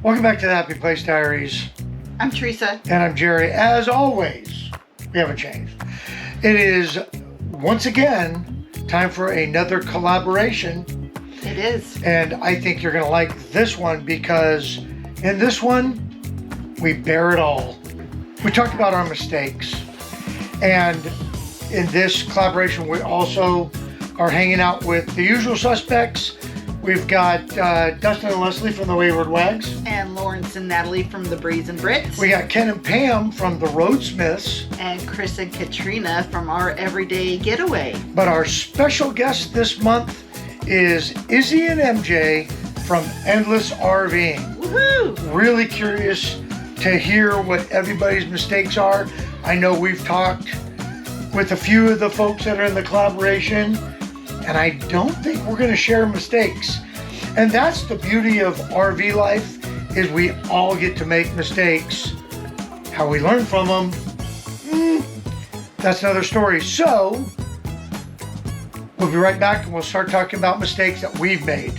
Welcome back to the Happy Place Diaries. I'm Teresa. And I'm Jerry. As always, we haven't changed. It is, once again, time for another collaboration. It is. And I think you're going to like this one because in this one, we bear it all. We talked about our mistakes. And in this collaboration, we also are hanging out with the usual suspects. We've got Dustin and Leslie from the Wayward Wags. And Lawrence and Natalie from the Breeze and Brits. We got Ken and Pam from the Roadsmiths. And Chris and Katrina from our Everyday Getaway. But our special guest this month is Izzy and MJ from Endless RVing. Woohoo! Really curious to hear what everybody's mistakes are. I know we've talked with a few of the folks that are in the collaboration, and I don't think we're going to share mistakes. And that's the beauty of RV life, is we all get to make mistakes. How we learn from them, that's another story. So, we'll be right back and we'll start talking about mistakes that we've made.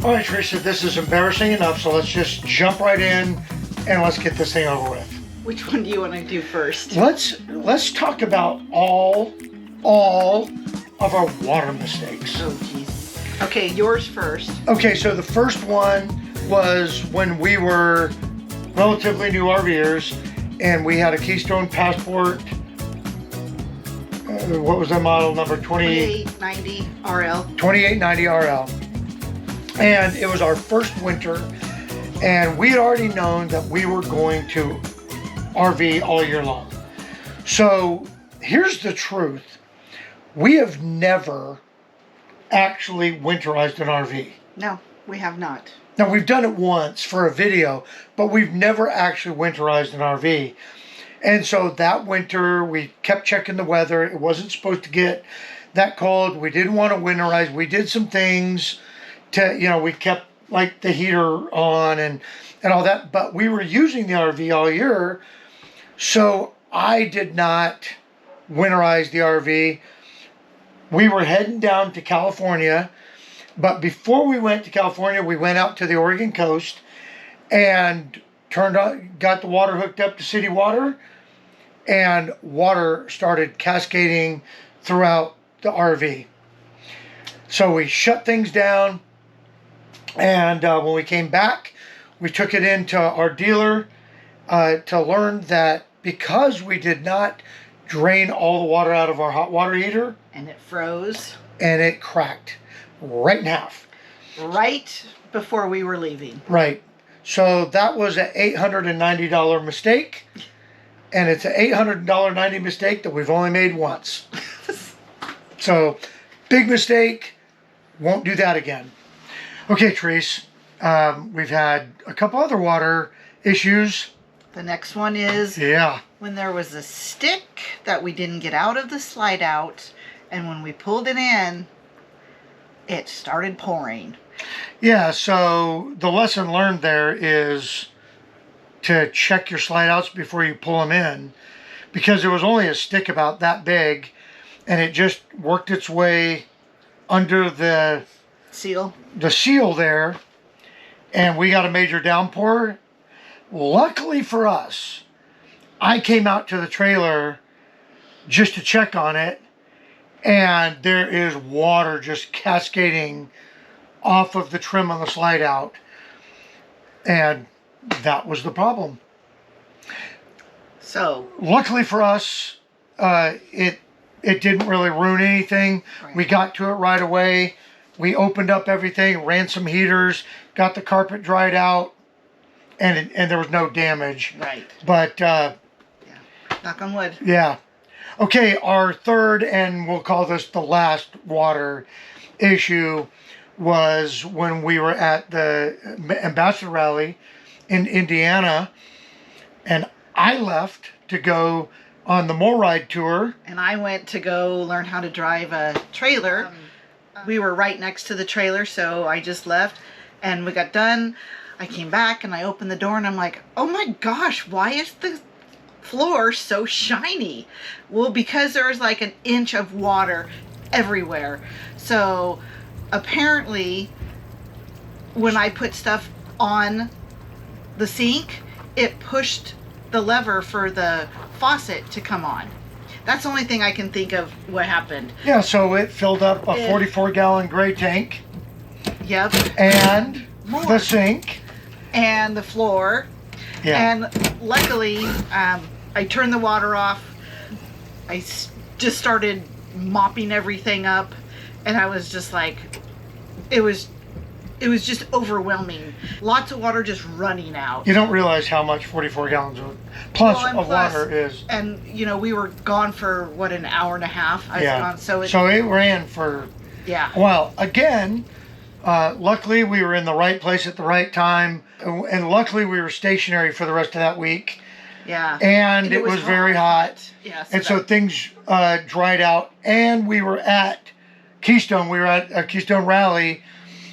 All right, Teresa, this is embarrassing enough, so let's just jump right in and let's get this thing over with. Which one do you want to do first? Let's talk about all of our water mistakes. Oh, jeez. Okay, yours first. Okay, so the first one was when we were relatively new RVers and we had a Keystone Passport. What was the model number? 2890 RL. 2890 RL. And it was our first winter, and we had already known that we were going to RV all year long. So here's the truth. We have never actually winterized an RV. No, we have not. Now, we've done it once for a video, but we've never actually winterized an RV. And so that winter, we kept checking the weather. It wasn't supposed to get that cold. We didn't want to winterize. We did some things to, we kept like the heater on and all that, but we were using the RV all year. So I did not winterize the RV. We were heading down to California, but before we went to California, we went out to the Oregon coast and got the water hooked up to city water, and water started cascading throughout the RV. So we shut things down, and when we came back, we took it into our dealer to learn that because we did not drain all the water out of our hot water heater, and it froze, and it cracked right in half. Right before we were leaving. Right. So that was an $890 mistake, and it's an $890 mistake that we've only made once. So, big mistake. Won't do that again. Okay, Therese. We've had a couple other water issues. The next one is when there was a stick that we didn't get out of the slide out, and when we pulled it in, it started pouring. Yeah, so the lesson learned there is to check your slide outs before you pull them in, because there was only a stick about that big, and it just worked its way under the seal there, and we got a major downpour. Luckily for us, I came out to the trailer just to check on it, and there is water just cascading off of the trim on the slide out, and that was the problem. So luckily for us, it didn't really ruin anything. Right. We got to it right away. We opened up everything, ran some heaters, got the carpet dried out, and there was no damage. Right. But knock on wood. Yeah. Okay, our third, and we'll call this the last water issue, was when we were at the Ambassador Rally in Indiana, and I left to go on the More Ride tour. And I went to go learn how to drive a trailer. We were right next to the trailer, so I just left, and we got done. I came back and I opened the door and I'm like, oh my gosh, why is the floor so shiny? Well, because there was like an inch of water everywhere. So apparently when I put stuff on the sink, it pushed the lever for the faucet to come on. That's the only thing I can think of what happened. Yeah, so it filled up a 44-gallon gray tank. Yep. And More. the sink. And the floor. Yeah. And luckily, I turned the water off. I just started mopping everything up. And I was just like, it was just overwhelming. Lots of water just running out. You don't realize how much 44 gallons plus of water is. And, you know, we were gone for, what, an hour and a half? I was gone, so it ran for a while. Again, luckily we were in the right place at the right time. And luckily we were stationary for the rest of that week. Yeah. And it was very hot. Yeah, so things dried out. And we were at Keystone. We were at a Keystone rally.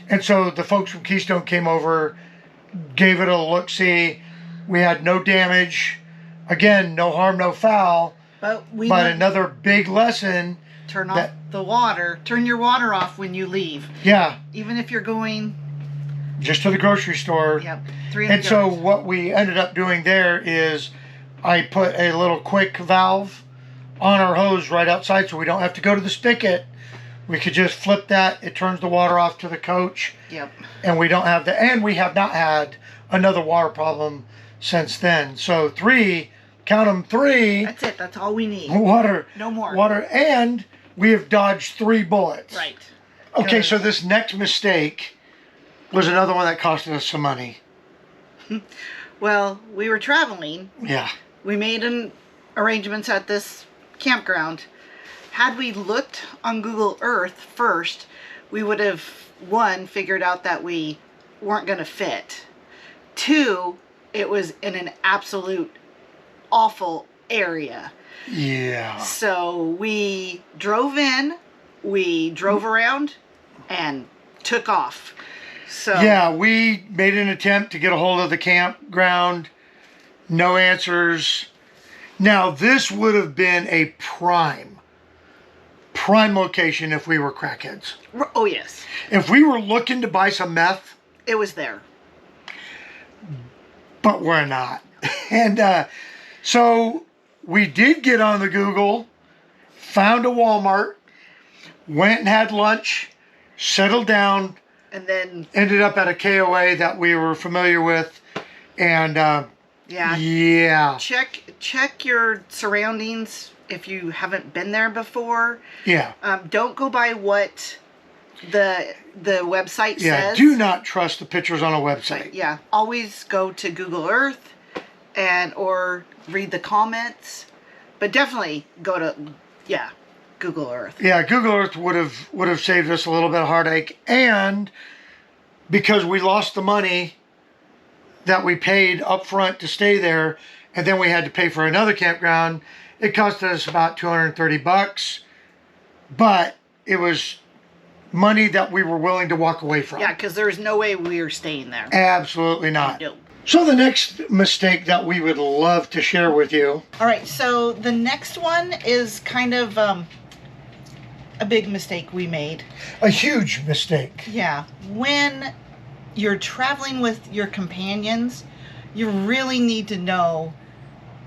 And so the folks from Keystone came over, gave it a look-see. We had no damage. Again, no harm, no foul. But another big lesson. Turn off the water. Turn your water off when you leave. Yeah. Even if you're going just to the grocery store. Yep. And so what we ended up doing there is I put a little quick valve on our hose right outside so we don't have to go to the spigot. We could just flip that. It turns the water off to the coach. Yep. And we don't have and we have not had another water problem since then. So 3, count them 3. That's it. That's all we need. Water. No more. Water. And we have dodged 3 bullets. Right. Okay, so this next mistake was another one that costed us some money. Well, we were traveling. Yeah. We made arrangements at this campground. Had we looked on Google Earth first, we would have, 1, figured out that we weren't going to fit. 2, it was in an absolute awful area. Yeah. So we drove in, we drove around, and took off. So yeah, we made an attempt to get a hold of the campground. No answers. Now, this would have been a prime location if we were crackheads. Oh, yes. If we were looking to buy some meth. It was there. But we're not. And so we did get on the Google, found a Walmart, went and had lunch, settled down, and then ended up at a KOA that we were familiar with. And yeah. Check your surroundings if you haven't been there before. Yeah. Don't go by what the website says. Do not trust the pictures on a website. Yeah. Always go to Google Earth or read the comments. But definitely go to Google Earth. Yeah, Google Earth would have saved us a little bit of heartache, and because we lost the money that we paid up front to stay there, and then we had to pay for another campground, it cost us about $230, but it was money that we were willing to walk away from. Yeah, because there's no way we were staying there. Absolutely not. Nope. So the next mistake that we would love to share with you. All right, so the next one is kind of a big mistake we made. A huge mistake. Yeah. When you're traveling with your companions, you really need to know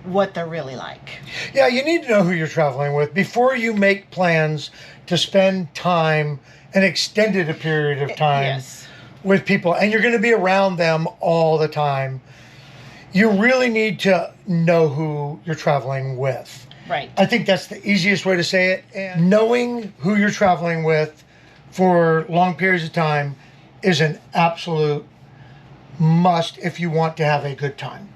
what they're really like. Yeah, you need to know who you're traveling with before you make plans to spend time, an extended period of time with people, and you're going to be around them all the time. You really need to know who you're traveling with. Right. I think that's the easiest way to say it. And knowing who you're traveling with for long periods of time is an absolute must if you want to have a good time.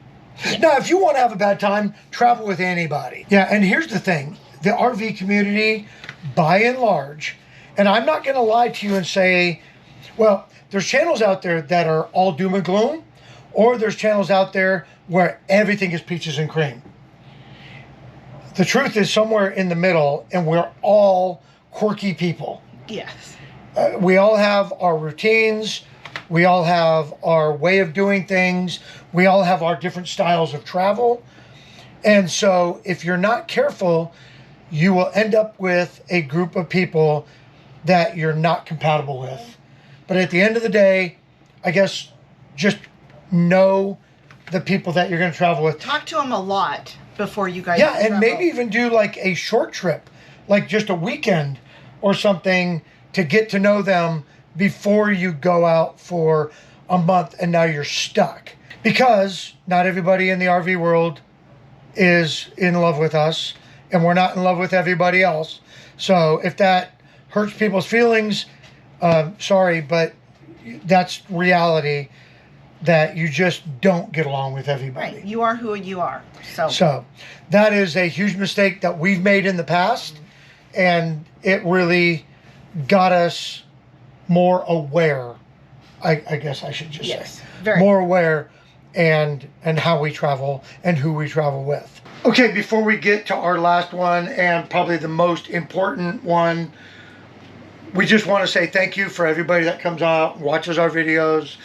Now, if you want to have a bad time, travel with anybody. Yeah, and here's the thing. The RV community, by and large, and I'm not going to lie to you and say, well, there's channels out there that are all doom and gloom, or there's channels out there where everything is peaches and cream. The truth is somewhere in the middle, and we're all quirky people. Yes. We all have our routines. We all have our way of doing things. We all have our different styles of travel. And so if you're not careful, you will end up with a group of people that you're not compatible with. But at the end of the day, I guess just know the people that you're going to travel with. Talk to them a lot before you guys Yeah, and travel. maybe even do like a short trip, like just a weekend or something, to get to know them before you go out for a month and now you're stuck. Because not everybody in the RV world is in love with us, and we're not in love with everybody else. So if that hurts people's feelings, sorry, but that's reality, that you just don't get along with everybody. Right. You are who you are. So that is a huge mistake that we've made in the past, and it really got us more aware. I guess I should just say more aware, and how we travel and who we travel with. Okay, before we get to our last one, and probably the most important one, we just want to say thank you for everybody that comes out, watches our videos,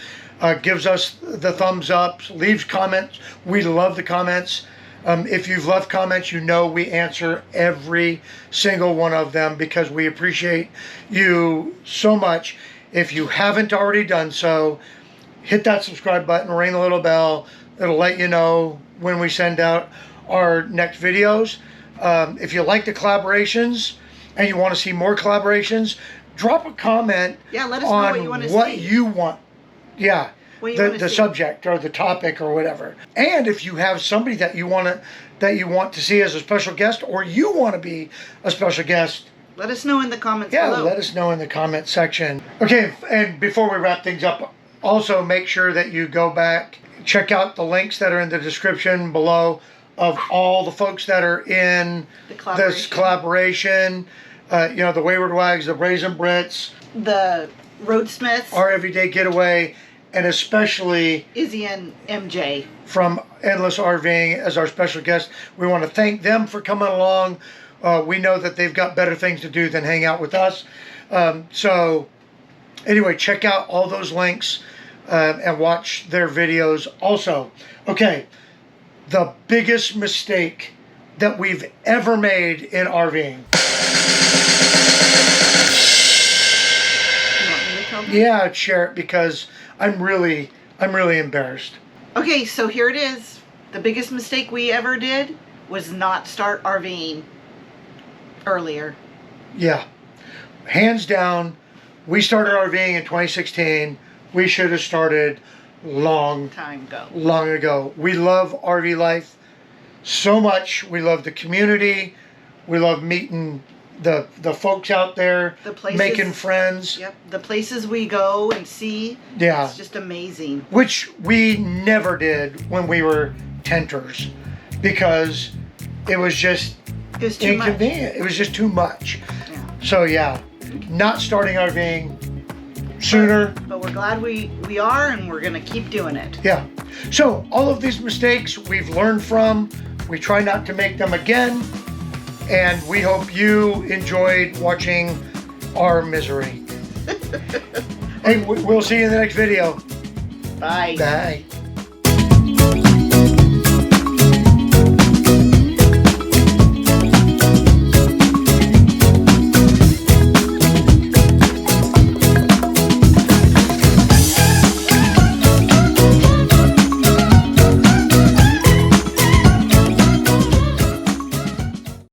gives us the thumbs up, leaves comments. We love the comments. If you've left comments, you know we answer every single one of them because we appreciate you so much. If you haven't already done so, hit that subscribe button, ring the little bell. It'll let you know when we send out our next videos. If you like the collaborations and you want to see more collaborations, drop a comment. Yeah, let us know what you want to see. What you want. Yeah, the see. subject or the topic or whatever. And if you have somebody that you want to see as a special guest, or you want to be a special guest, let us know in the comments Yeah, below. let us know in the comment section. Okay, and before we wrap things up, also make sure that you go back, check out the links that are in the description below of all the folks that are in this collaboration. You know, the Wayward Wags, the Brazen Brits, the Roadsmiths, our Everyday Getaway, and especially Izzy and MJ from Endless RVing as our special guest. We want to thank them for coming along. We know that they've got better things to do than hang out with us. So anyway, check out all those links and watch their videos also. Okay, the biggest mistake that we've ever made in RVing. You want me to tell them? Yeah, I'd share it because I'm really embarrassed. Okay, so here it is. The biggest mistake we ever did was not start RVing earlier. Yeah, hands down, we started RVing in 2016. We should have started long ago. We love RV life so much. We love the community. We love meeting the folks out there, the places, making friends. Yep, the places we go and see. Yeah, it's just amazing. Which we never did when we were tenters, because it was just too inconvenient. Much. It was just too much. Yeah. So yeah, not starting RVing sooner. But we're glad we are, and we're gonna keep doing it. Yeah. So all of these mistakes we've learned from. We try not to make them again. And we hope you enjoyed watching our misery. Hey, we'll see you in the next video. Bye. Bye.